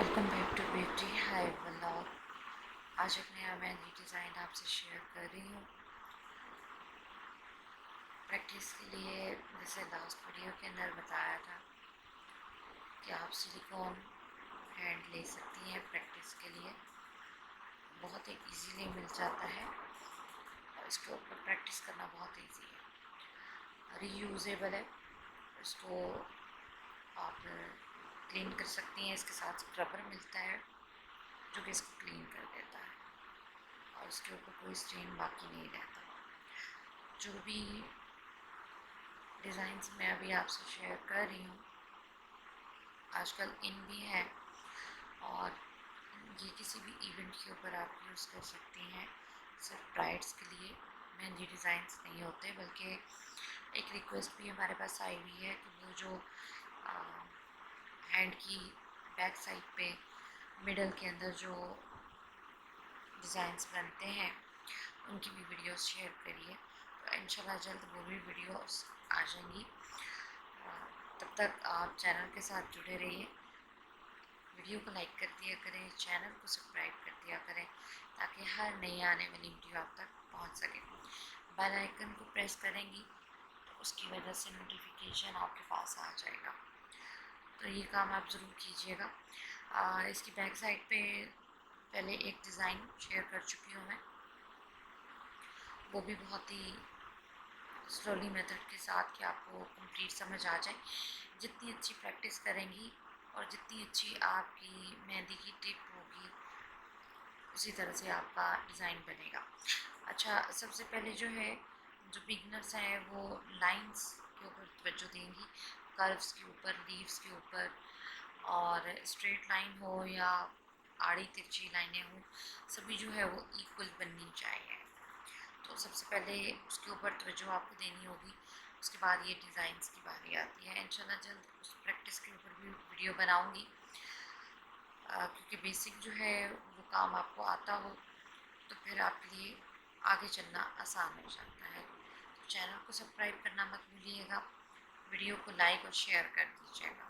Welcome back to beauty high vlog. आज एक नया मेहंदी डिज़ाइन आपसे शेयर कर रही हूँ प्रैक्टिस के लिए। जैसे लास्ट वीडियो के अंदर बताया था कि आप सिलिकॉन हैंड ले सकती हैं प्रैक्टिस के लिए। बहुत ही इजीली मिल जाता है और इसके ऊपर प्रैक्टिस करना बहुत ईजी है, रीयूजेबल है। इसको आप क्लीन कर सकती हैं। इसके साथ स्क्रबर मिलता है जो कि इसको क्लीन कर देता है और उसके ऊपर कोई स्टेन बाकी नहीं रहता। जो भी डिज़ाइंस मैं अभी आपसे शेयर कर रही हूँ आजकल इन भी है और ये किसी भी इवेंट के ऊपर आप यूज़ कर सकती हैं। सिर्फ ब्राइड्स के लिए मेहंदी डिज़ाइंस नहीं होते, बल्कि एक रिक्वेस्ट भी हमारे पास आई हुई है कि वो जो हैंड की बैक साइड पे मिडल के अंदर जो डिज़ाइंस बनते हैं उनकी भी वीडियोस शेयर करिए। तो इंशाल्लाह जल्द वो भी वीडियोस आ जाएंगी। तब तक आप चैनल के साथ जुड़े रहिए, वीडियो को लाइक कर दिया करें, चैनल को सब्सक्राइब कर दिया करें ताकि हर नई आने वाली वीडियो आप तक पहुंच सके। बेल आइकन को प्रेस करेंगी तो उसकी वजह से नोटिफिकेशन आपके पास आ जाएगा। तो ये काम आप ज़रूर कीजिएगा। इसकी बैक साइड पे पहले एक डिज़ाइन शेयर कर चुकी हूँ मैं, वो भी बहुत ही स्लोली मेथड के साथ कि आपको कंप्लीट समझ आ जाए। जितनी अच्छी प्रैक्टिस करेंगी और जितनी अच्छी आपकी मेहंदी की टिप होगी उसी तरह से आपका डिज़ाइन बनेगा। अच्छा, सबसे पहले जो है जो बिगनर्स हैं वो लाइंस के ऊपर तवज्जो देंगी, कर्व्स के ऊपर, लीव्स के ऊपर, और स्ट्रेट लाइन हो या आड़ी तिरछी लाइनें हों, सभी जो है वो इक्वल बननी चाहिए। तो सबसे पहले उसके ऊपर तवज्जो आपको देनी होगी। उसके बाद ये डिज़ाइंस की बारी आती है। इंशाल्लाह जल्द उस प्रैक्टिस के ऊपर भी वीडियो बनाऊंगी, क्योंकि बेसिक जो है वो काम आपको आता हो तो फिर आपके लिए आगे चलना आसान हो जाता है। तो चैनल को सब्सक्राइब करना मत भूलिएगा, वीडियो को लाइक और शेयर कर दीजिएगा।